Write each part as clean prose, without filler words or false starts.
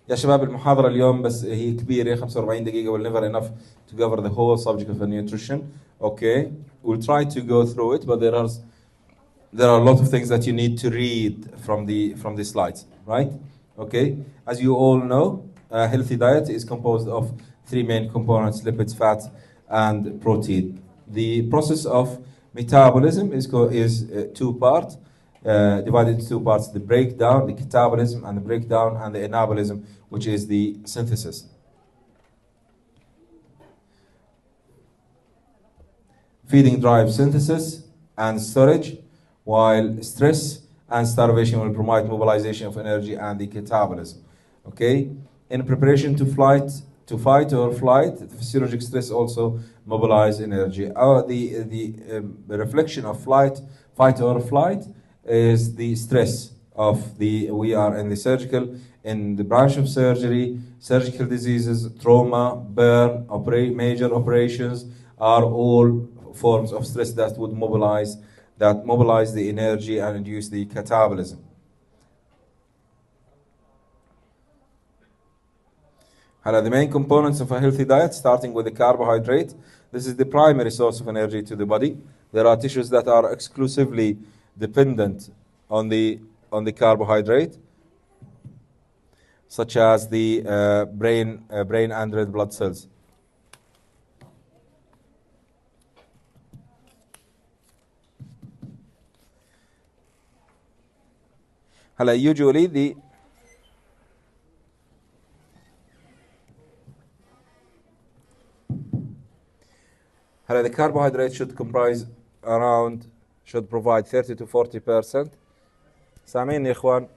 يا شباب المحاضرة اليوم بس هي كبيرة 45 دقيقة will never enough to cover the whole subject of nutrition. Okay, we'll try to go through it, but there are a lot of things that you need to read from the slides, right? Okay, as you all know, a healthy diet is composed of three main components: lipids, fat, and protein. The process of metabolism is two-part. Divided into two parts: the breakdown, the catabolism, and the breakdown, and the anabolism, which is the synthesis. Feeding drives synthesis and storage, while stress and starvation will promote mobilization of energy and the catabolism. Okay? In preparation to fight or flight, physiologic stress also mobilize energy. The reflection of fight or flight is the stress of we are in the branch of surgery, surgical diseases, trauma, burn, major operations are all forms of stress that would mobilize the energy and induce the catabolism. The main components of a healthy diet, starting with the carbohydrate. This is the primary source of energy to the body. There are tissues that are exclusively dependent on the carbohydrate, such as the brain and red blood cells. Usually the carbohydrate should provide 30 to 40%. سامعين يا إخوان؟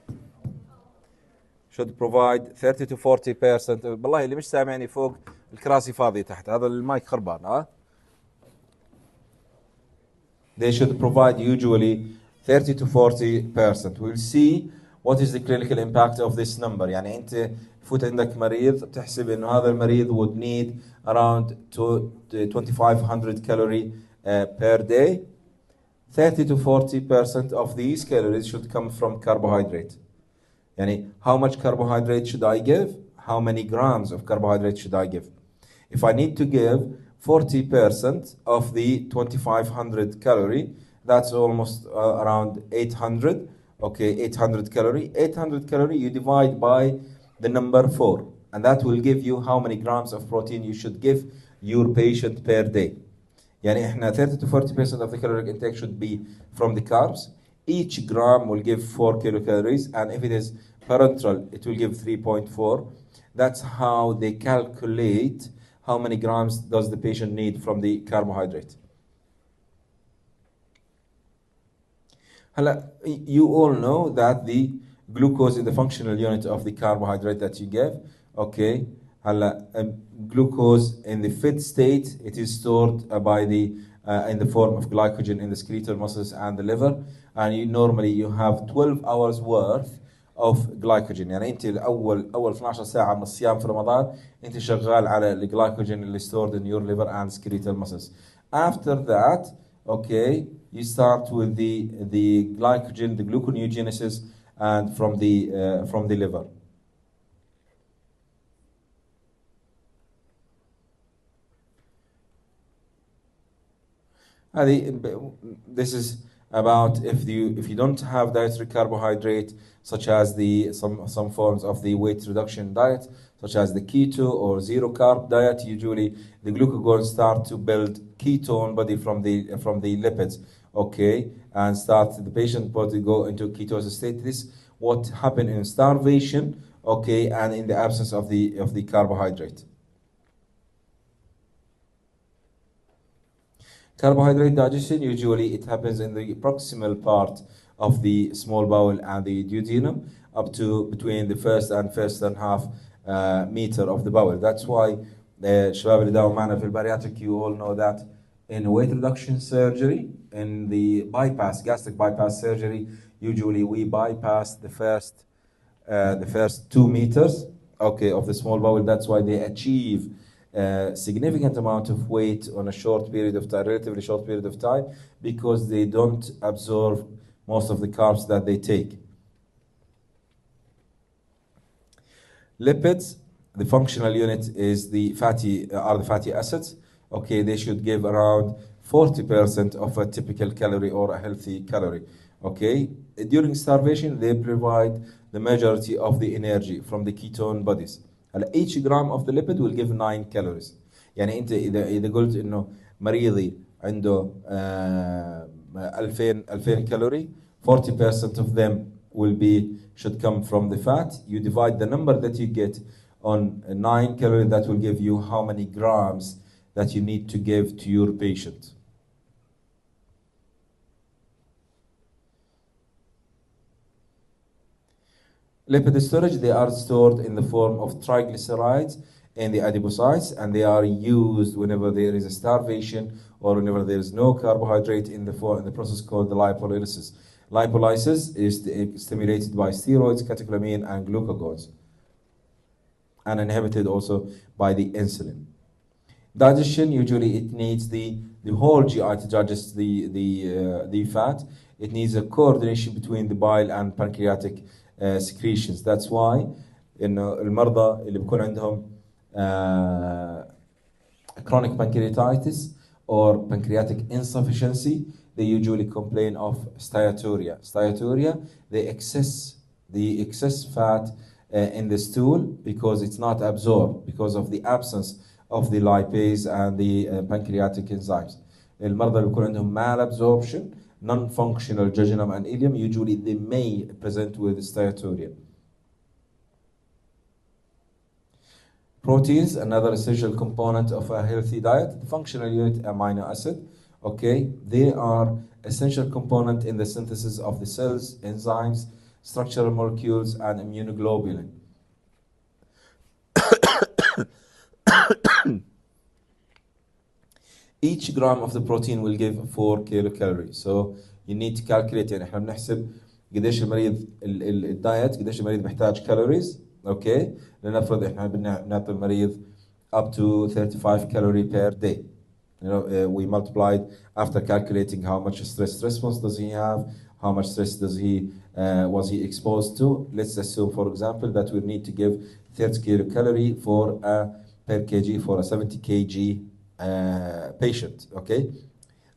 should provide 30 to 40%. بالله اللي مش سامعني فوق الكراسي فاضية تحت، هذا المايك خربان ها. They should provide usually 30 to 40%. We'll see what is the clinical impact of this number. يعني أنت فوت عندك مريض بتحسب إنه هذا المريض would need around 2500 calorie per day. 30 to 40% of these calories should come from carbohydrate. Yani, how much carbohydrate should I give? How many grams of carbohydrate should I give? If I need to give 40% of the 2500 calorie, that's almost around 800. Okay, 800 calorie. 800 calorie you divide by the number 4, and that will give you how many grams of protein you should give your patient per day. يعني احنا 30 to 40% of the caloric intake should be from the carbs. Each gram will give 4 kilocalories, and if it is parenteral, it will give 3.4. That's how they calculate how many grams does the patient need from the carbohydrate. You all know that the glucose is the functional unit of the carbohydrate that you give. Okay. Glucose in the fit state, it is stored in the form of glycogen in the skeletal muscles and the liver, and normally you have 12 hours worth of glycogen. يعني انت اول 12 ساعه من الصيام في رمضان انت شغال على الجلايكوجين اللي stored in your liver and skeletal muscles. After that, okay, you start with the glycogen, the gluconeogenesis, and from the liver. This is about if you don't have dietary carbohydrate, such as some forms of the weight reduction diet, such as the keto or zero carb diet. Usually the glucagon start to build ketone body from the lipids, okay, and the patient body go into ketosis state. This what happened in starvation, okay, and in the absence of the carbohydrate. Carbohydrate digestion, usually it happens in the proximal part of the small bowel and the duodenum, up to between the first and half meter of the bowel. That's why الشباب اللي داوم معنا في البارياتريك, you all know that in weight reduction surgery, in the gastric bypass surgery, usually we bypass the first 2 meters, okay, of the small bowel. That's why they achieve significant amount of weight on a relatively short period of time, because they don't absorb most of the carbs that they take. Lipids, the functional unit is the fatty acids. Okay, they should give around 40% of a typical calorie or a healthy calorie. Okay, during starvation, they provide the majority of the energy from the ketone bodies. هلا each gram of the lipid will give 9 calories. يعني انت اذا قلت انه مريضي عنده 2000 كالوري 40% of them should come from the fat. You divide the number that you get on 9 calories, that will give you how many grams that you need to give to your patient. Lipid storage, they are stored in the form of triglycerides in the adipocytes, and they are used whenever there is a starvation or whenever there is no carbohydrate in the process called the lipolysis. Lipolysis is stimulated by steroids, catecholamine, and glucagones, and inhibited also by the insulin. Digestion, usually it needs the whole GI to digest the fat. It needs a coordination between the bile and pancreatic secretions. That's why إنه المرضى اللي بيكون عندهم chronic pancreatitis or pancreatic insufficiency, they usually complain of steatorrhea. Steatorrhea, the excess fat in the stool because it's not absorbed because of the absence of the lipase and the pancreatic enzymes. المرضى اللي بيكون عندهم malabsorption, non-functional jejunum and ileum, usually they may present with steatorrhea. Proteins, another essential component of a healthy diet. The functional unit, amino acid. Okay, they are essential component in the synthesis of the cells, enzymes, structural molecules, and immunoglobulin. Each gram of the protein will give 4 kilocalories. So you need to calculate. يعني احنا بنحسب قديش المريض الدايت قديش المريض محتاج كالوريز. اوكي، لنفرض احنا بنعطي المريض up to 35 calorie per day. We multiplied after calculating how much stress response does he have, how much stress was he exposed to. Let's assume, for example, that we need to give 30 kilocalorie per kg for a 70 kg patient. Okay,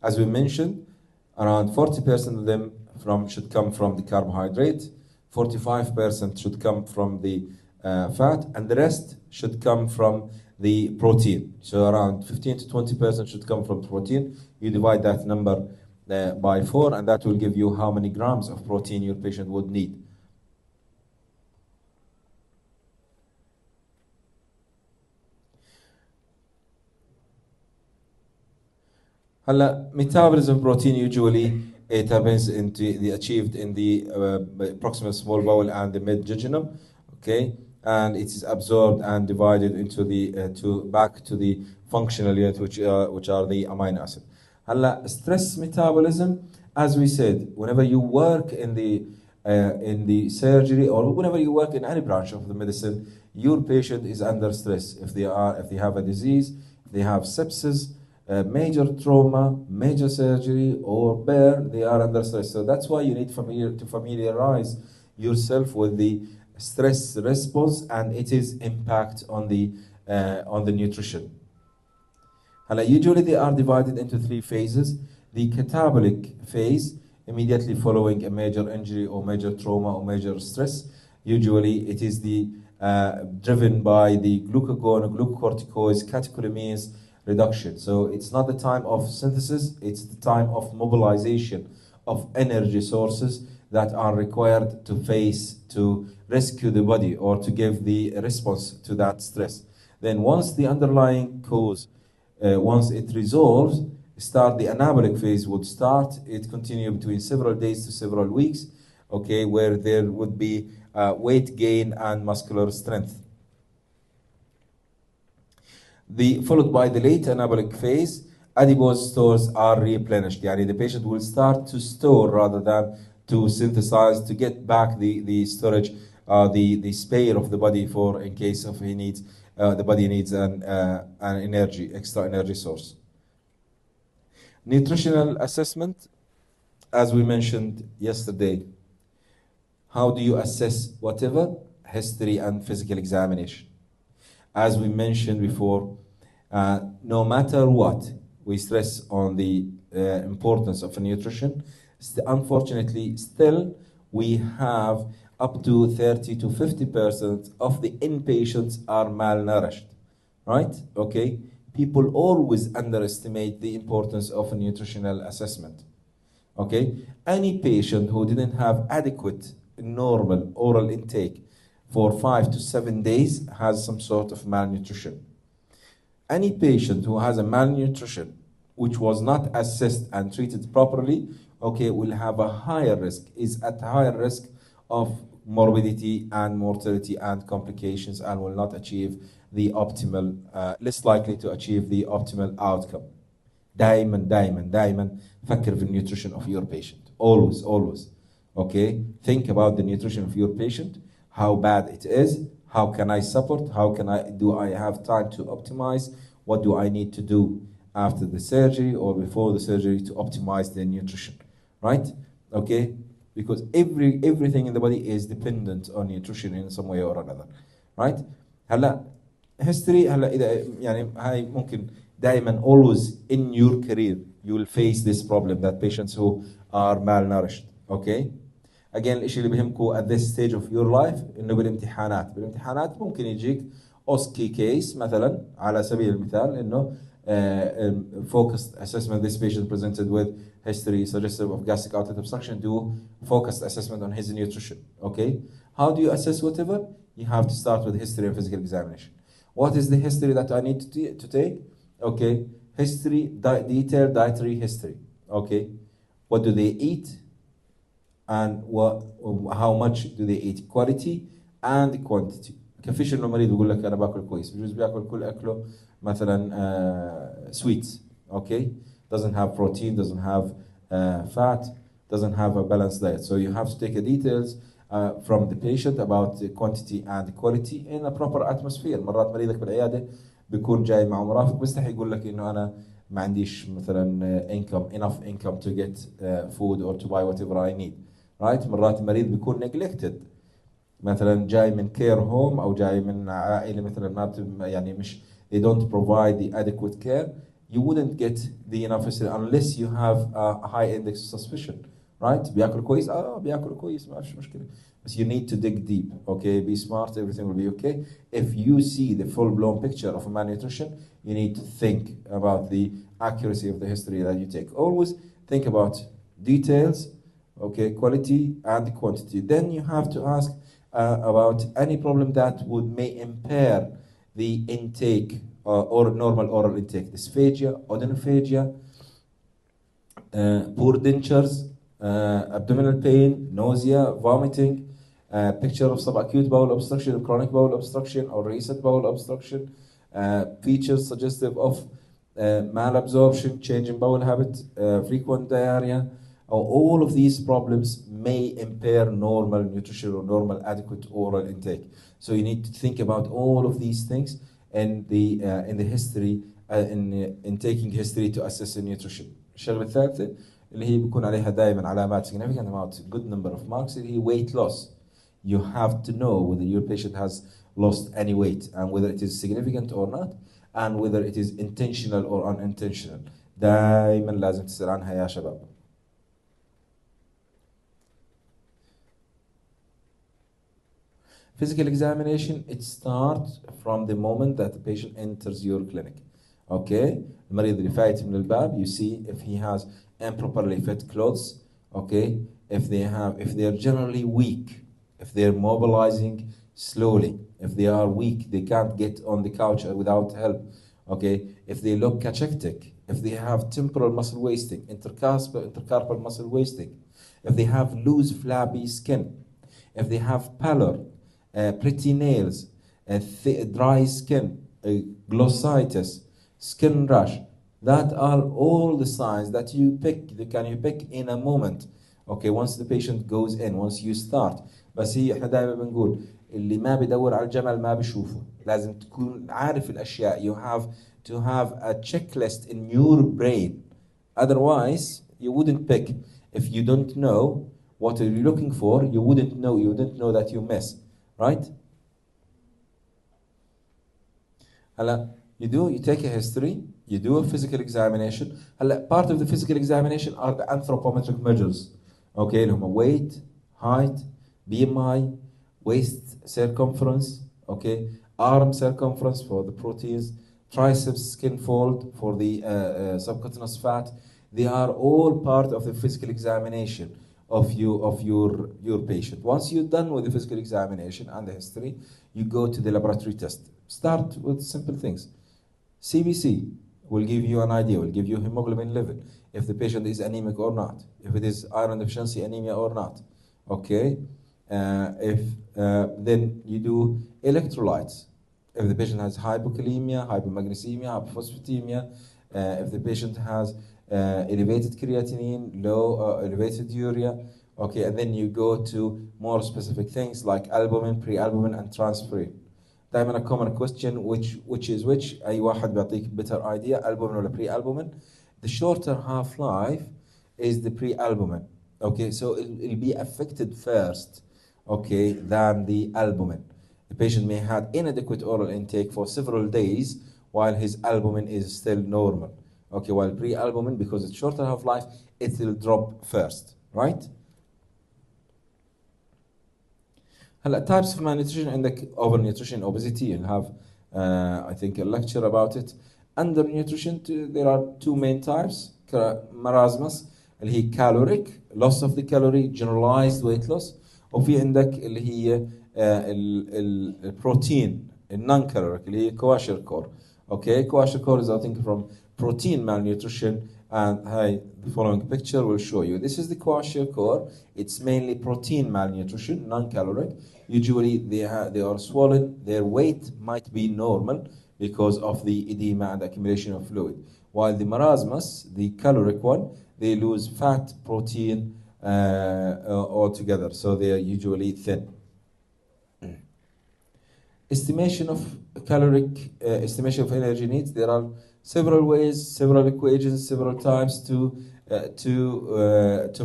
as we mentioned, around 40% of them should come from the carbohydrate, 45% should come from the fat, and the rest should come from the protein. So around 15 to 20% should come from protein. You divide that number by 4, and that will give you how many grams of protein your patient would need. هلا metabolism protein usually it happens achieved in the proximal small bowel and the mid jejunum, okay, and it is absorbed and divided into back to the functional unit, which are the amino acid. هلا stress metabolism, as we said, whenever you work in the surgery or whenever you work in any branch of the medicine, your patient is under stress. If they have a disease, if they have sepsis, major trauma, major surgery, or burn, they are under stress. So that's why you need to familiarize yourself with the stress response and its impact on the nutrition. Usually they are divided into 3 phases. The catabolic phase, immediately following a major injury or major trauma or major stress. Usually it is driven by the glucagon, glucocorticoids, catecholamines, reduction. So it's not the time of synthesis, it's the time of mobilization of energy sources that are required to rescue the body or to give the response to that stress. Then once the underlying cause, once it resolves, the anabolic phase would start. It continue between several days to several weeks, okay, where there would be weight gain and muscular strength. Followed by the late anabolic phase, adipose stores are replenished. Yani the patient will start to store rather than to synthesize, to get back the storage, the spare of the body for in case of the body needs an extra energy source. Nutritional assessment, as we mentioned yesterday. How do you assess whatever history and physical examination. As we mentioned before, no matter what, we stress on the importance of nutrition. Unfortunately, still we have up to 30 to 50% of the inpatients are malnourished, right? Okay, people always underestimate the importance of a nutritional assessment. Okay, any patient who didn't have adequate normal oral intake for 5 to 7 days has some sort of malnutrition. Any patient who has a malnutrition which was not assessed and treated properly, okay, will have a higher risk, is at higher risk of morbidity and mortality and complications, and will not achieve the optimal, less likely to achieve the optimal outcome. دايما فكر في nutrition of your patient. Always. Okay, think about the nutrition of your patient, how bad it is, how can I support, do I have time to optimize, what do I need to do after the surgery or before the surgery to optimize their nutrition, right? Okay, because everything in the body is dependent on nutrition in some way or another, right? هلا history هلا إذا يعني هاي ممكن دائما always in your career you will face this problem, that patients who are malnourished. Okay, again الشيء اللي بيهمكم at this stage of your life انه بالامتحانات ممكن يجيك اوسكي كيس مثلا على سبيل المثال انه focused assessment, this patient presented with history suggestive of gastric outlet obstruction, do focused assessment on his nutrition. Okay, how do you assess whatever? You have to start with history and physical examination. What is the history that I need to take? Okay, history, detailed dietary history. Okay, what do they eat and how much do they eat, quality and quantity. كفيش انه مريض بيقول لك انا باكل كويس، بجوز بياكل كل اكله مثلا sweets. Okay, doesn't have protein, doesn't have fat, doesn't have a balanced diet. So you have to take the details from the patient about the quantity and quality in a proper atmosphere. مرات مريضك بالعياده بيكون جاي مع مرافق بيستحي يقول لك انه انا ما عنديش مثلا enough income to get food or to buy whatever I need, right? مرات المريض بيكون neglected، مثلا جاي من care home او جاي من عائله مثلا ما يعني مش they don't provide the adequate care. You wouldn't get the enough facility unless you have a high index of suspicion, right? بياكل كويس بياكل كويس ما فيش مشكله. But you need to dig deep. Okay, be smart, everything will be okay. If you see the full-blown picture of a malnutrition, you need to think about the accuracy of the history that you take. Always think about details, okay, quality and quantity. Then you have to ask about any problem that may impair the intake or normal oral intake. Dysphagia, odonophagia, poor dentures, abdominal pain, nausea, vomiting, picture of subacute bowel obstruction, chronic bowel obstruction, or recent bowel obstruction, features suggestive of malabsorption, change in bowel habit, frequent diarrhea. All of these problems may impair normal nutrition or normal adequate oral intake. So you need to think about all of these things in the history, in taking history to assess the nutrition. الشغلة الثالثة اللي هي بيكون عليها دائما علامات significant amount, good number of marks, اللي هي weight loss. You have to know whether your patient has lost any weight and whether it is significant or not, and whether it is intentional or unintentional. دائما لازم تسأل عنها يا شباب. Physical examination, it starts from the moment that the patient enters your clinic. Okay, المريض اللي فايت من الباب, you see if he has improperly fit clothes. Okay, if they're generally weak, if they're mobilizing slowly, if they are weak, they can't get on the couch without help. Okay, if they look cachectic, if they have temporal muscle wasting, intercarpal muscle wasting, if they have loose flabby skin, if they have pallor, pretty nails, dry skin, glossitis, skin rash, that are all the signs that you pick in a moment. Okay, once the patient goes in, once you start. بس هي احنا دائما بنقول اللي ما بدور على الجمل ما بشوفه. لازم تكون عارف الاشياء. You have to have a checklist in your brain. Otherwise, you wouldn't pick. If you don't know what you're looking for, you wouldn't know that you miss. Right? You take a history, you do a physical examination. Part of the physical examination are the anthropometric measures. Okay, اللي هم weight, height, BMI, waist circumference, okay, arm circumference for the proteins, triceps skin fold for the subcutaneous fat. They are all part of the physical examination of your patient. Once you're done with the physical examination and the history, you go to the laboratory test. Start with simple things. CBC will give you an idea, will give you hemoglobin level, if the patient is anemic or not, if it is iron deficiency anemia or not. Okay, then you do electrolytes. If the patient has hypokalemia, hypomagnesemia, hypophosphatemia, if the patient has elevated creatinine, low elevated urea, okay, and then you go to more specific things like albumin, pre-albumin, and transferrin. دائما a common question, which is which? أي واحد بيعطيك better idea, albumin or pre-albumin? The shorter half-life is the pre-albumin. Okay, so it'll be affected first, okay, than the albumin. The patient may have inadequate oral intake for several days while his albumin is still normal. Okay, while pre-albumin, because it's shorter half-life, it will drop first, right? Types of malnutrition and overnutrition, obesity, you'll have, I think, a lecture about it. Undernutrition, there are two main types. Marasmus, اللي هي caloric, loss of the calorie, generalized weight loss. وفي عندك اللي هي البروتين, non-caloric, اللي هي kwashiorkor. Okay, kwashiorkor is, I think, from protein malnutrition, and the following picture will show you. This is the kwashiorkor. It's mainly protein malnutrition, non-caloric. Usually they are swollen. Their weight might be normal because of the edema and accumulation of fluid. While the marasmus, the caloric one, they lose fat, protein altogether, so they are usually thin. Estimation of caloric, estimation of energy needs. There are several ways, several equations, several times to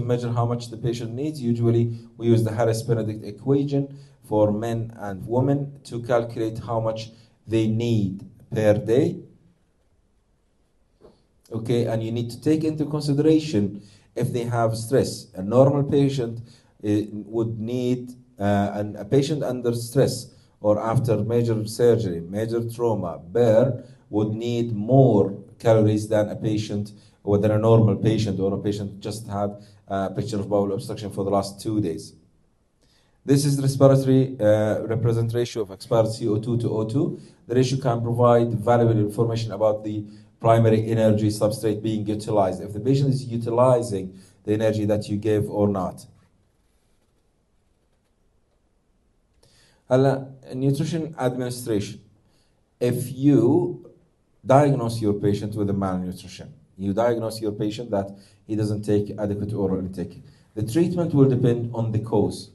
measure how much the patient needs. Usually we use the Harris-Benedict equation for men and women to calculate how much they need per day. Okay, and you need to take into consideration if they have stress. A normal patient would need, a patient under stress or after major surgery, major trauma, burn, would need more calories than a patient, or than a normal patient, or a patient just had a picture of bowel obstruction for the last 2 days. This is the respiratory represent ratio of expired CO2 to O2. The ratio can provide valuable information about the primary energy substrate being utilized, if the patient is utilizing the energy that you gave or not. Nutrition administration. If you diagnose your patient with a malnutrition, you diagnose your patient that he doesn't take adequate oral intake, the treatment will depend on the cause.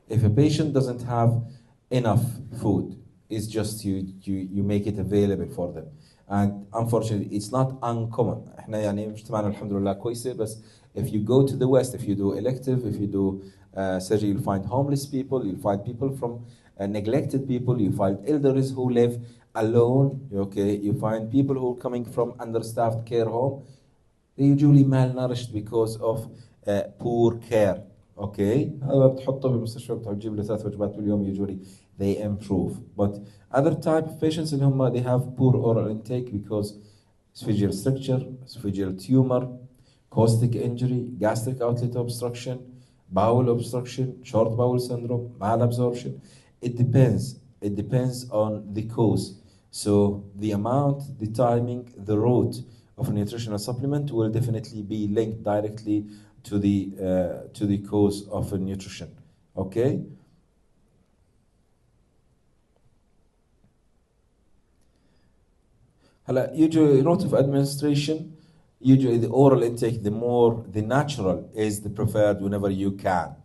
If a patient doesn't have enough food, it's just you make it available for them. And unfortunately, it's not uncommon. احنا يعني مجتمعنا الحمد لله كويسة, بس if you go to the West, if you do elective, if you do surgery, you'll find homeless people, you'll find people from neglected people, you find elders who live alone, okay, you find people who are coming from understaffed care home. They usually malnourished because of poor care. Okay, هذا بتحطه بالمستشفى بتجيب له 3 وجبات باليوم, usually they improve. But other type of patients اللي هم they have poor oral intake because esophageal stricture, esophageal tumor, caustic injury, gastric outlet obstruction, bowel obstruction, short bowel syndrome, malabsorption. It depends on the cause. So the amount, the timing, the route of a nutritional supplement will definitely be linked directly to the cause of a nutrition. Okay. Usually route of administration, usually the oral intake, the natural is the preferred whenever you can.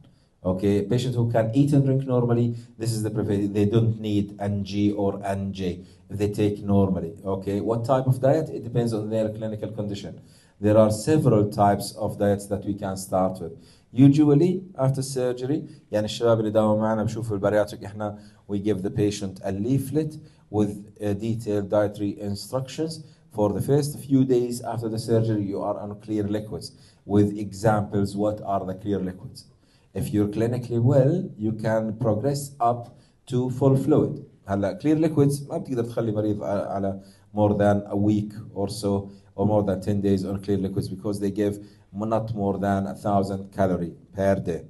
Okay, patients who can eat and drink normally, this is the preferred. They don't need NG or NJ if they take normally. Okay, what type of diet? It depends on their clinical condition. There are several types of diets that we can start with. Usually after surgery يعني الشباب اللي داوموا معنا بشوفوا البارياتريك احنا we give the patient a leaflet with detailed dietary instructions for the first few days after the surgery. You are on clear liquids with examples what are the clear liquids. If you're clinically well you can progress up to full fluid. هلا clear liquids ما بتقدر تخلي مريض على more than a week or so or more than 10 days on clear liquids because they give not more than 1,000 calories per day.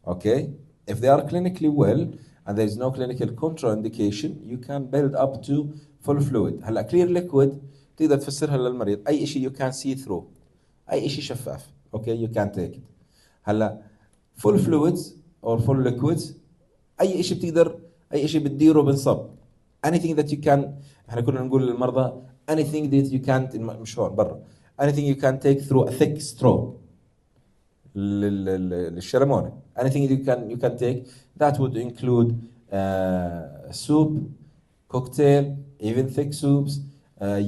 Okay? If they are clinically well and there is no clinical contraindication, you can build up to full fluid. هلا clear liquid تقدر تفسرها للمريض أي شيء you can see through. أي شيء شفاف. Okay? You can take it. هلا full fluids or full liquids أي شيء بتقدر أي شيء بتديره بنصب. Anything that you can احنا كنا نقول للمرضى anything that you can't مش هون برا anything you can take through a thick straw للشرمونة anything you can take that would include soup, cocktail, even thick soups,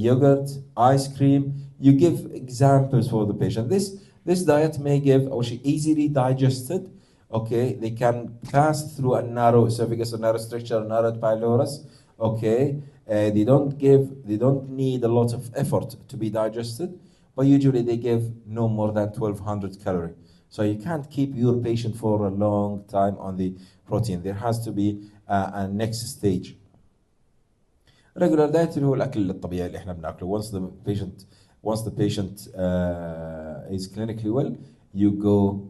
yogurt, ice cream. You give examples for the patient. This diet may give or she easily digested. Okay, they can pass through a narrow esophagus or narrow stricture or narrow pylorus. Okay, they don't need a lot of effort to be digested, but usually they give no more than 1,200 calories. So you can't keep your patient for a long time on the protein. There has to be a next stage. Regular diet اللي هو الأكل الطبيعي اللي احنا بناكله. Once the patient is clinically well, you go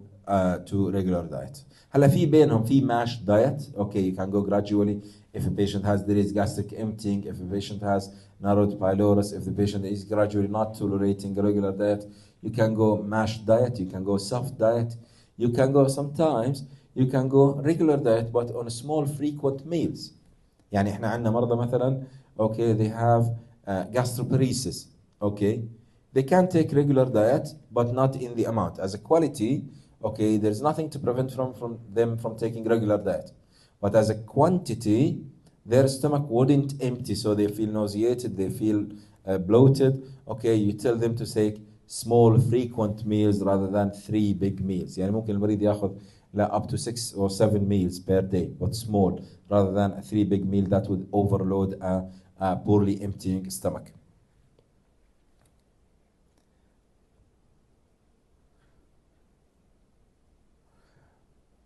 to regular diet. هلا في بينهم في MASH diet. Okay, you can go gradually. If a patient there is gastric emptying, if a patient has narrowed pylorus, if the patient is gradually not tolerating a regular diet, you can go MASH diet, you can go soft diet, you can go sometimes, you can go regular diet but on small frequent meals. يعني احنا عندنا مرضى مثلا okay they have gastroparesis. Okay, they can take regular diet but not in the amount. As a quality, okay, there's nothing to prevent them from taking regular diet. But as a quantity, their stomach wouldn't empty, so they feel nauseated, they feel bloated. Okay, you tell them to take small frequent meals rather than 3 big meals. يعني ممكن المريض ياخذ up to 6 or 7 meals per day, but small, rather than a 3 big meal that would overload a poorly emptying stomach.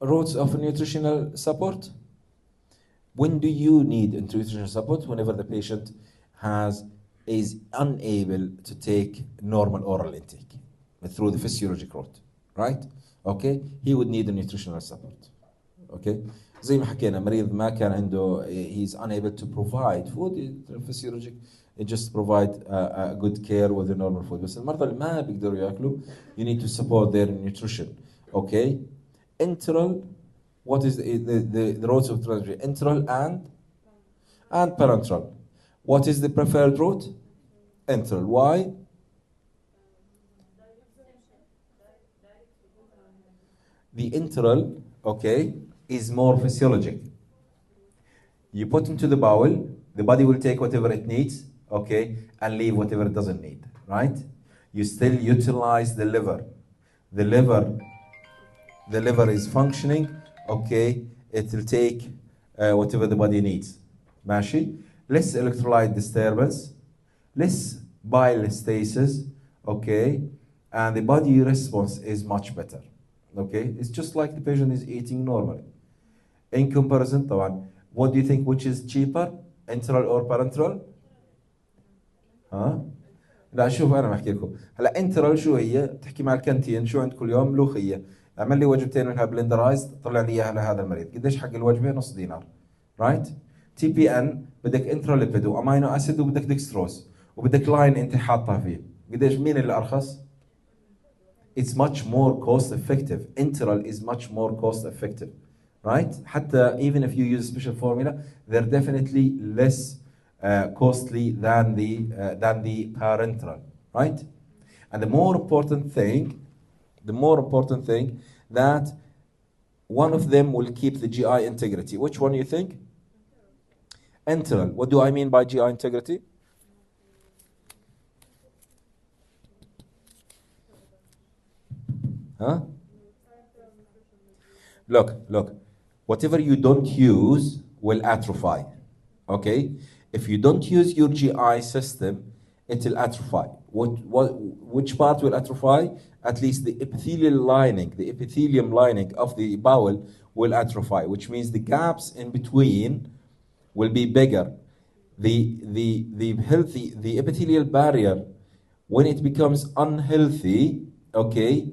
Routes of nutritional support. When do you need nutritional support? Whenever the patient is unable to take normal oral intake through the physiologic route, right? Okay, he would need a nutritional support. Okay, زي ما حكينا مريض ما كان عنده he's unable to provide food physiologic, it just provide a good care with the normal food. بس المرضى اللي ما بيقدروا ياكلوا you need to support their nutrition. Okay, enteral. What is the routes of transport? Enteral and parenteral. What is the preferred route? Enteral. Why? The enteral, okay, is more physiologic. You put into the bowel, the body will take whatever it needs, okay, and leave whatever it doesn't need, right? You still utilize the liver. The liver is functioning. Okay, it will take whatever the body needs. ماشي. Less electrolyte disturbance, less bile stasis, okay, and the body response is much better. Okay, it's just like the patient is eating normally. In comparison, طبعا, what do you think which is cheaper, enteral or parenteral? ها؟ لا شوف أنا بحكي لكم. هلا enteral شو هي؟ تحكي مع الكانتين شو عندك كل يوم ملوخية. اعمل لي وجبتين منها بلندرايز طلع لي اياها لهذا المريض. قديش حق الوجبه؟ نص دينار. رايت؟ تي بي ان بدك انتراليبيد وامينو اسيد وبدك ديكستروز وبدك لاين انت حاطها فيه. قديش مين اللي ارخص؟ It's much more cost effective. Enteral is much more cost effective. Right? حتى even if you use a special formula, they're definitely less costly than the parenteral. Right? And the more important thing that one of them will keep the GI integrity. Which one you think? Enteral. What do I mean by GI integrity? Huh? Look. Whatever you don't use will atrophy. Okay? If you don't use your GI system, it will atrophy. Which part will atrophy? At least the epithelium lining of the bowel will atrophy, which means the gaps in between will be bigger. The epithelial barrier, when it becomes unhealthy, okay,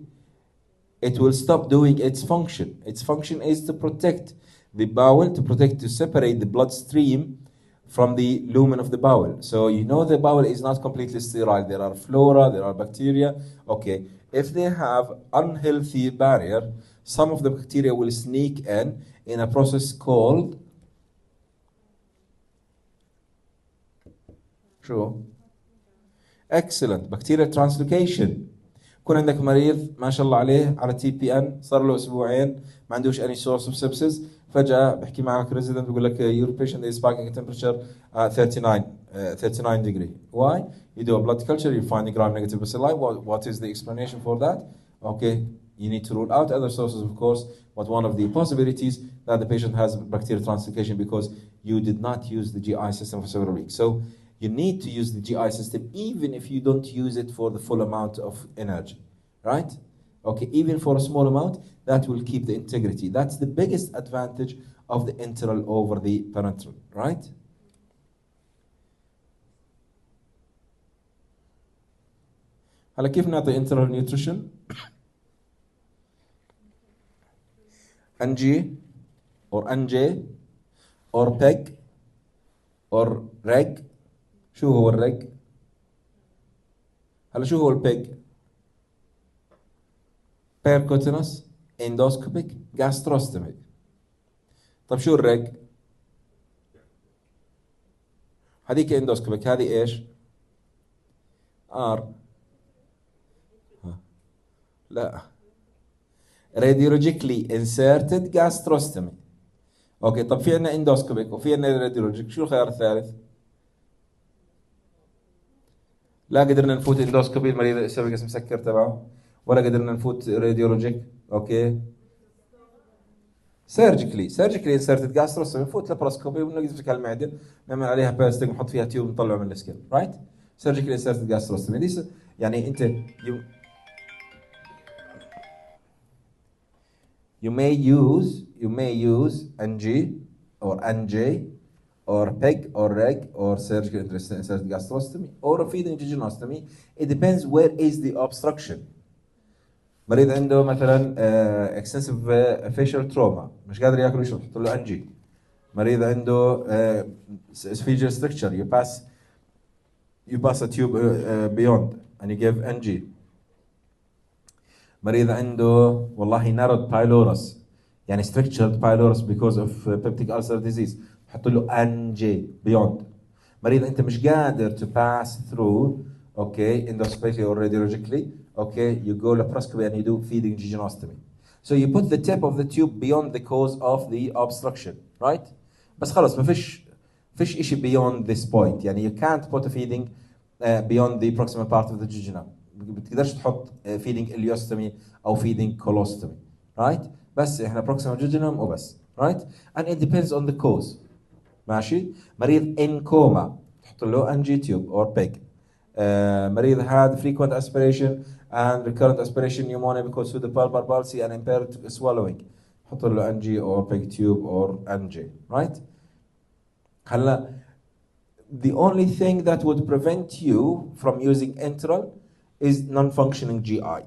it will stop doing its function. Its function is to protect the bowel, to separate the bloodstream from the lumen of the bowel. So you know the bowel is not completely sterile. There are flora, there are bacteria. Okay, if they have unhealthy barrier, some of the bacteria will sneak in a process called شو؟ excellent bacterial translocation. يكون عندك مريض ما شاء الله عليه على تي بي ان صار له اسبوعين ما عندوش any source of sepsis، فجأة بحكي معك resident بيقول لك your patient is spiking temperature 39 degree. Why? You do a blood culture, you find the gram-negative bacilli. What is the explanation for that? Okay, you need to rule out other sources, of course, but one of the possibilities that the patient has bacterial translocation because you did not use the GI system for several weeks. So you need to use the GI system even if you don't use it for the full amount of energy, right? Okay, even for a small amount, that will keep the integrity. That's the biggest advantage of the enteral over the parenteral, right? هلا كيف نعطي enteral nutrition؟ NG or NJ or PEG or REG. شو هو الرج؟ هلا شو هو البيج؟ percutaneous endoscopic gastrostomy. طب شو الرج؟ هذيك endoscopic، هذه ايش؟ ار لا radiologically inserted gastrostomy. اوكي طب في عندنا endoscopic وفي عندنا radiologic، شو الخيار الثالث؟ لا قدرنا نفوت اندوسكوبي المريض الاسوفيجس مسكر تبعه، ولا قدرنا نفوت راديولوجيك. اوكي سيرجيكلي انسرتد جاستروستومي، نفوت لابروسكوبي ونقذف على المعده، نعمل عليها باستك ونحط فيها تيوب ونطلعه من السكن، رايت؟ سيرجيكلي انسرتد جاستروستومي. يعني انت you may use NG or NJ or PEG or REG or surgical inserted gastrostomy or refeeding jejunostomy. It depends where is the obstruction. مريض عنده مثلا extensive facial trauma مش قادر ياكل ويشرب، تحط له NG. مريض عنده esophageal stricture, you pass a tube beyond and you give NG. مريض عنده والله narrowed pylorus يعني structured pylorus because of peptic ulcer disease، حط له NJ beyond. مريض انت مش قادر to pass through okay endoscopically or radiologically, okay you go laparoscopy and you do feeding jejunostomy. So you put the tip of the tube beyond the cause of the obstruction, right? بس خلص ما فيش issue beyond this point. يعني you can't put a feeding beyond the proximal part of the jejunum. بتقدرش تحط feeding ileostomy او feeding colostomy, right? بس احنا proximal jejunum وبس, right? And it depends on the cause. ماشي؟ مريض in coma تحط له NG tube or PEG. مريض had frequent aspiration and recurrent aspiration pneumonia because of the pulmonary palsy and impaired swallowing. حط له NG or PEG tube or NG, right? هلا the only thing that would prevent you from using enteral is non-functioning GI.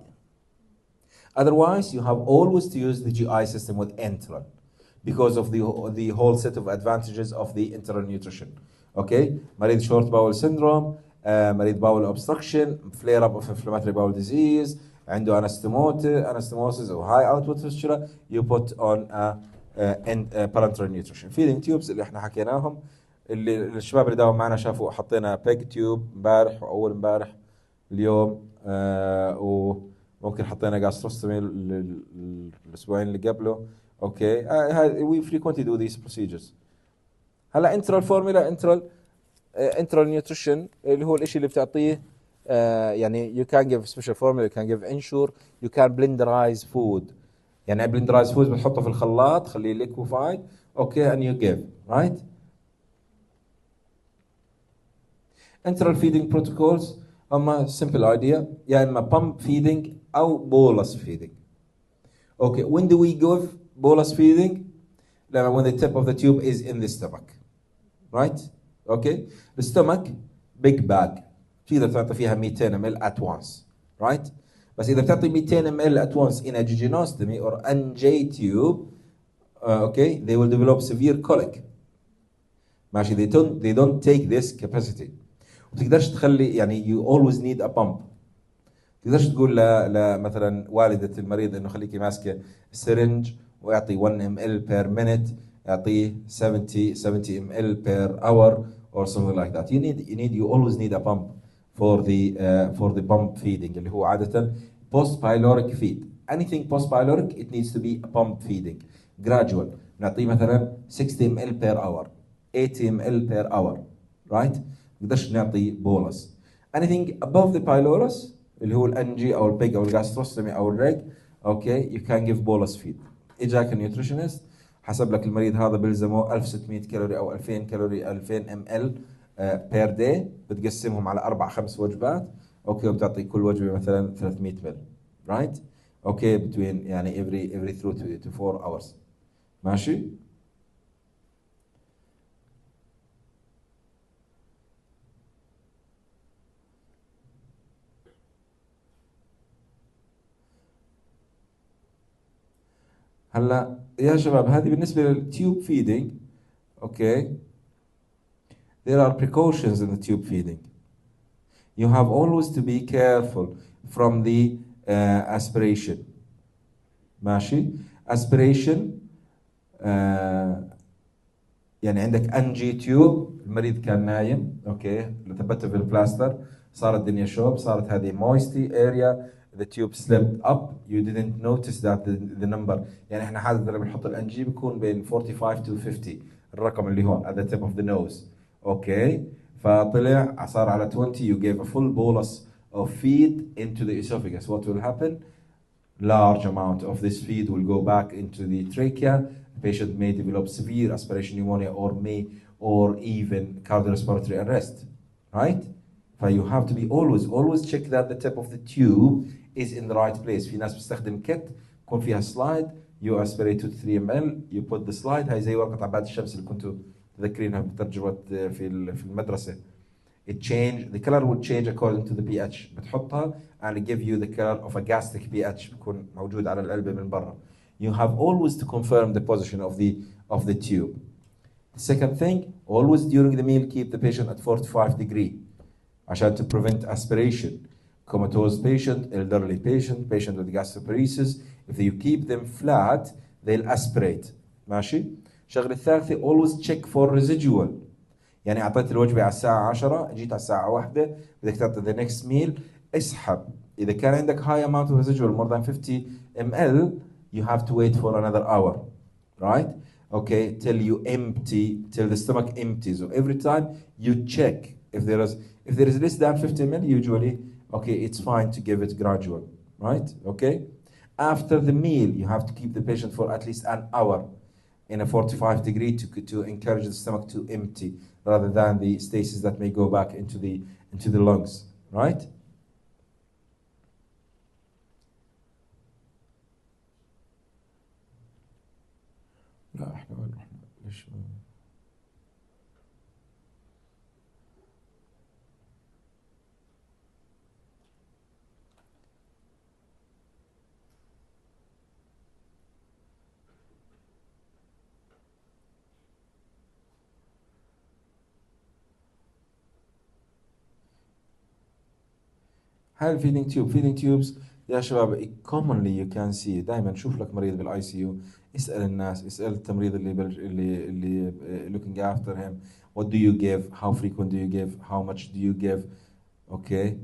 Otherwise, you have always to use the GI system with enteral because of the whole set of advantages of the enteral nutrition. Okay, مريض short bowel syndrome, مريض bowel obstruction, flare up of inflammatory bowel disease, عنده anastomosis or high output fistula, you put on parenteral nutrition. Feeding tubes اللي احنا حكيناهم، اللي الشباب اللي داوم معنا شافوا حطينا بيج تيوب امبارح واول امبارح اليوم، وممكن حطينا جاستروستومي الاسبوعين اللي قبله. اوكي we frequently do these procedures. هلا انترال فورمولا، انترال نيوتريشن اللي هو الشيء اللي بتعطيه يعني you can give special formula, you can give ensure, you can blenderize food. يعني بلندرايز فود بتحطه في الخلاط خليه ليكوفايد اوكي and you give right. Enteral feeding protocols هم simple idea يا اما pump feeding او bolus feeding. Okay, when do we give bolus feeding? When the tip of the tube is in the stomach. Right? Okay? The stomach big bag. تقدر تعطي فيها 200 ml at once. Right? بس إذا بتعطي 200 ml at once in a jejunostomy or NJ tube, okay, they will develop severe colic. ماشي, they don't take this capacity. وتقدرش تخلي يعني you always need a pump. تقدرش تقول مثلا والدة المريض انه خليكي ماسكه سرنج ويعطي 1 ml per minute يعطيه 70 ml per hour or something like that. You always need a pump for the pump feeding اللي هو عادة post pyloric feed. Anything post pyloric it needs to be a pump feeding gradual. نعطيه مثلا 60 ml per hour 80 ml per hour right. نقدرش نعطي بولس. Anything above the pylorus اللي هو الانجي او البيج او الجاستروستومي او الريج اوكي you can give bolus feed. اجاك النيوتريشنست حسب لك المريض هذا بيلزمه 1600 كالوري او 2000 كالوري 2000 ام ال بير داي بتقسمهم على 4-5 وجبات اوكي وبتعطي كل وجبه مثلا 300 مل رايت اوكي between يعني every 3 to 4 hours ماشي. هلا يا شباب هذه بالنسبه للتيوب فيدينج اوكي. There are precautions in the tube feeding. You have always to be careful from the aspiration. ماشي. Aspiration يعني عندك انجي تيوب المريض كان نايم اوكي ثبته في البلاستر صارت الدنيا شوب صارت هذه moisty area the tube slipped up you didn't notice that the number يعني احنا عاده لما بنحط الانجي بيكون بين 45 to 50 الرقم اللي هو at the tip of the nose اوكي فطلع صار على 20 you gave a full bolus of feed into the esophagus what will happen large amount of this feed will go back into the trachea. The patient may develop severe aspiration pneumonia or even cardiorespiratory arrest, right? So you have to be always check that the tip of the tube is in the right place. في ناس بتستخدم كت يكون فيها slide you aspirate to 3 ml you put the slide هاي زي ورقة عباد الشمس اللي كنتوا تذكرينها بترجمة في المدرسة. It change the color would change according to the pH بتحطها and give you the color of a gastric pH بيكون موجود على العلبة من برا. You have always to confirm the position of the tube. The second thing, always during the meal keep the patient at 45 degree عشان to prevent aspiration. Comatose patient, elderly patient, patient with gastroparesis, if you keep them flat they'll aspirate. ماشي؟ الشغلة الثالثة always check for residual. يعني اعطيت الوجبه على الساعه 10 جيت على الساعه 1 بدك تعطي the next meal اسحب اذا كان عندك high amount of residual more than 50 ml you have to wait for another hour right okay till you empty till the stomach empties so every time you check if there is less than 50 ml usually okay it's fine to give it gradual right okay after the meal you have to keep the patient for at least an hour in a 45 degree to encourage the stomach to empty rather than the stasis that may go back into the lungs, right? لا احنا وين رحنا؟ ليش؟ هاي الفيدنج تيوب فيدنج تيوبز يا شباب commonly you can see دائما شوف لك مريض بالاي سي يو اسال الناس اسال التمريض اللي looking after him what do you give how frequent do you give how much do you give okay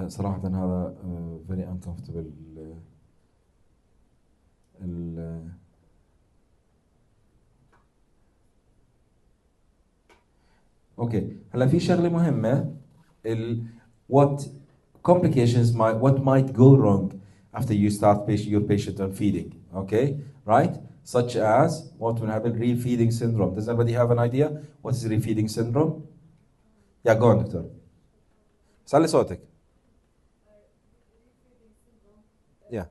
صراحة هذا very uncomfortable اوكي هلا في شغله مهمه what complications what might go wrong after you start your patient on feeding, okay, right, such as what will happen, refeeding syndrome. Does anybody have an idea what is refeeding syndrome? Yeah, go on دكتور. سألي صوتك. Yeah.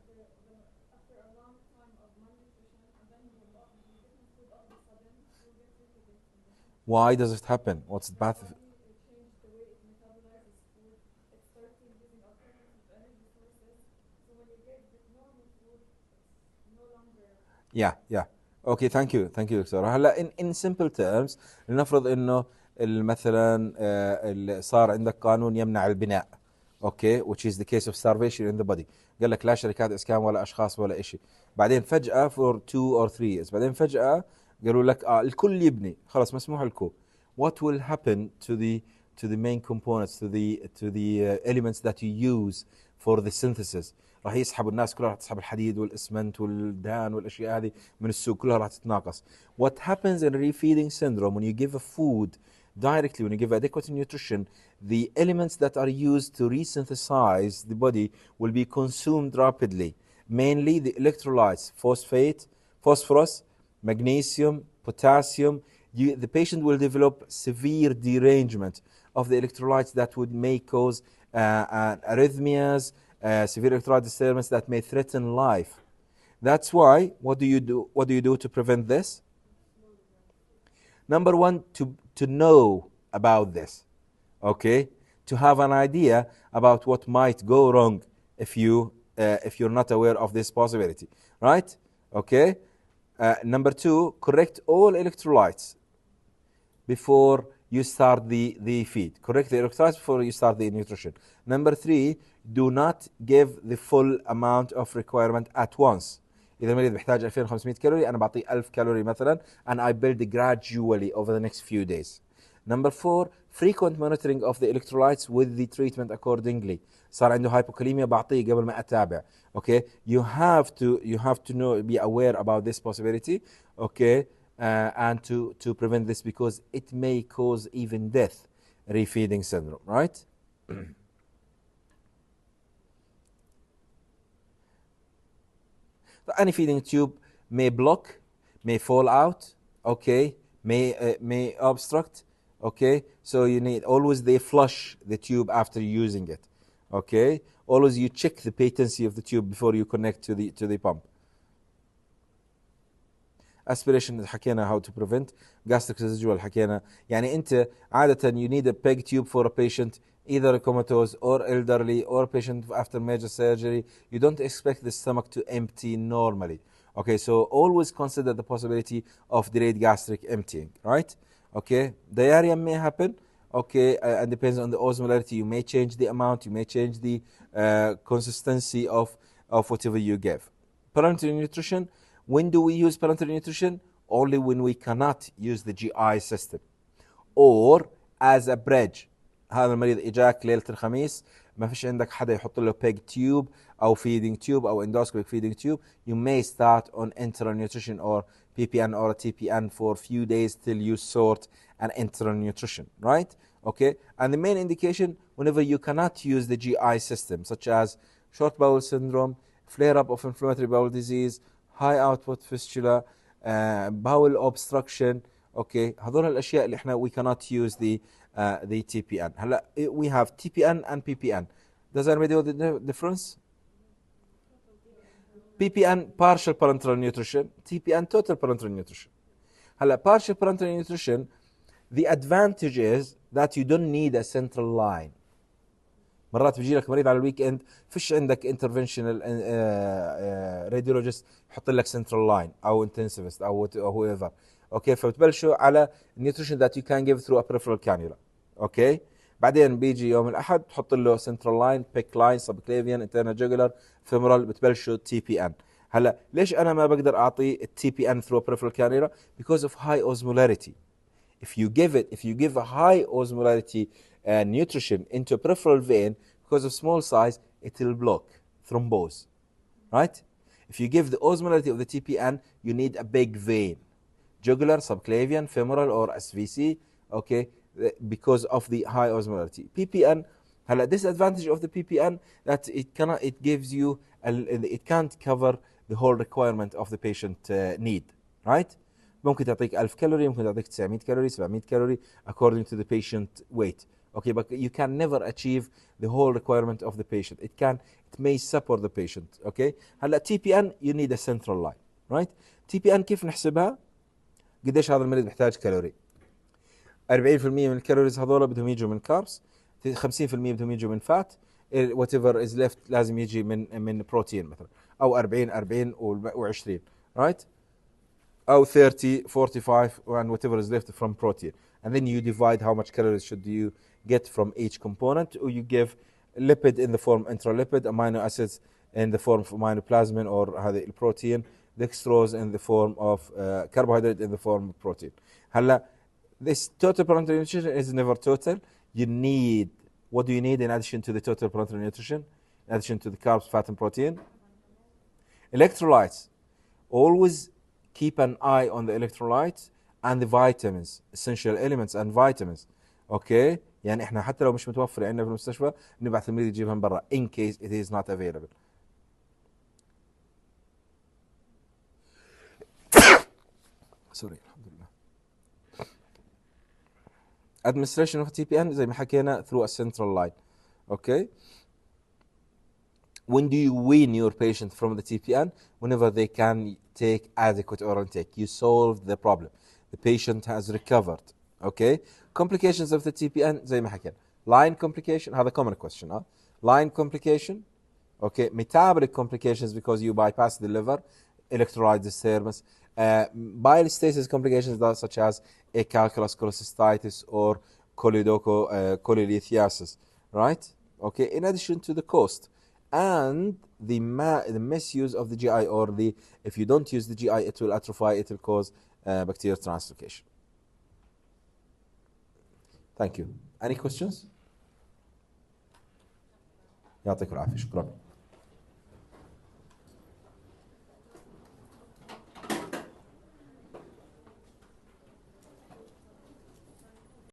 Why does it happen? What's the path? Yeah, yeah. Okay, thank you دكتور. هلا in simple terms لنفرض انه مثلا صار عندك قانون يمنع البناء، اوكي which is the case of starvation in the body. قال لك لا شركات اسكان ولا اشخاص ولا شيء. بعدين فجأة for 2 or 3 years بعدين فجأة قالوا لك الكل يبني، خلاص مسموح لكم. What will happen to the main components, to the elements that you use for the synthesis؟ راح يسحبوا الناس كلها، راح تسحب الحديد والاسمنت والدهان والاشياء هذه من السوق، كلها راح تتناقص. What happens in refeeding syndrome when you give a food directly, when you give adequate nutrition, the elements that are used to resynthesize the body will be consumed rapidly. Mainly the electrolytes, phosphorus, magnesium, potassium. The patient will develop severe derangement of the electrolytes that would may cause arrhythmias, severe electrolyte disturbance that may threaten life. That's why, what do you do? What do you do to prevent this? Number one, to know about this, okay? To have an idea about what might go wrong if you're not aware of this possibility, right? Okay. Number two, correct all electrolytes before you start the feed. Correct the electrolytes before you start the nutrition. Number three, do not give the full amount of requirement at once. إذا المريض بيحتاج 2500 كالوري أنا بعطيه 1000 كالوري مثلا, and I build gradually over the next few days. Number four, frequent monitoring of the electrolytes with the treatment accordingly. صار عنده hypokalemia بعطيه قبل ما أتابع. Okay, you have to know, be aware about this possibility. Okay, and to prevent this because it may cause even death, refeeding syndrome, right? Any feeding tube may block, may fall out, okay, may obstruct, okay. So you need always they flush the tube after using it, okay. Always you check the patency of the tube before you connect to the pump. Aspiration حكينا how to prevent. Gastric residual حكينا يعني أنت عادة you need a PEG tube for a patient either comatose or elderly or patient after major surgery. You don't expect the stomach to empty normally. Okay, so always consider the possibility of delayed gastric emptying, right? Okay, diarrhea may happen. Okay, and depends on the osmolarity. You may change the amount, you may change the consistency of whatever you give. Parenteral nutrition. When do we use parenteral nutrition? Only when we cannot use the GI system or as a bridge. هذا المريض اجاك ليله الخميس ما فيش عندك حدا يحط له peg tube او feeding tube او endoscopic feeding tube, you may start on enteral nutrition or PPN or TPN for a few days till you sort an enteral nutrition, right? Okay, and the main indication whenever you cannot use the GI system, such as short bowel syndrome, flare up of inflammatory bowel disease, high output fistula, bowel obstruction. Okay, هذول الاشياء اللي احنا we cannot use the TPN. هلا we have TPN and PPN. Does anybody know the difference? PPN partial parenteral nutrition, TPN total parenteral nutrition. هلا partial parenteral nutrition, the advantage is that you don't need a central line. مرات بيجي لك مريض على الويك اند فيش عندك انترفنشنال راديولوجيست يحط لك سنترال لاين او انتنسيفست او هو ايفر. اوكي، فبتبلشوا على nutrition that you can give through a peripheral cannula. اوكي، بعدين بيجي يوم الاحد تحط له سنترال لاين، بيك لاين، سبكليفيان، انترنال جوجلر، فيمورال، بتبلشوا تي بي ان. هلا ليش انا ما بقدر اعطي التي بي ان through a peripheral cannula؟ because of high osmolarity. If you give a high osmolarity nutrition into a peripheral vein, because of small size, it will block, thrombose, right? If you give the osmolarity of the TPN, you need a big vein, jugular, subclavian, femoral, or SVC, okay, because of the high osmolarity. PPN, هلا disadvantage of the PPN that it gives you it can't cover the whole requirement of the patient need, right? ممكن تعطيك 1000 كالوري، ممكن تعطيك 900 كالوري 700 كالوري according to the patient weight. Okay, but you can never achieve the whole requirement of the patient. It may support the patient. Okay, هلا TPN you need a central line, right? TPN كيف نحسبها؟ قديش هذا المريض محتاج كالوري؟ 40% من الكالوريز هذول بدهم يجوا من كاربس، 50% بدهم يجوا من فات، whatever is left لازم يجي من بروتين مثلا، او 40 و20 right، او 30 45 and whatever is left from protein, and then you divide how much calories should you get from each component, or you give lipid in the form intralipid, amino acids in the form of aminoplasmin or هذه البروتين، dextrose in the form of carbohydrate in the form of protein. هلا this total parenteral nutrition is never total. You need, what do you need in addition to the total parenteral nutrition? In addition to the carbs, fat, and protein? Electrolytes. Always keep an eye on the electrolytes and the vitamins, essential elements and vitamins. Okay? يعني احنا حتى لو مش متوفر عندنا في المستشفى نبعث المريض يجيبها من برا in case it is not available. Sorry. Administration of TPN زي ما حكينا through a central line. Okay? When do you wean your patient from the TPN? Whenever they can take adequate oral intake. You solved the problem. The patient has recovered. Okay? Complications of the TPN زي ما حكينا. Line complication, هذا common question. Line complication. Okay? Metabolic complications because you bypass the liver. Electrolyte disturbance. Bile stasis complications such as acalculous cholecystitis or cholelithiasis, right? Okay, in addition to the cost and the misuse of the GI, or if you don't use the GI, it will atrophy, it will cause bacterial translocation. Thank you. Any questions? يعطيك العافية. شكرا.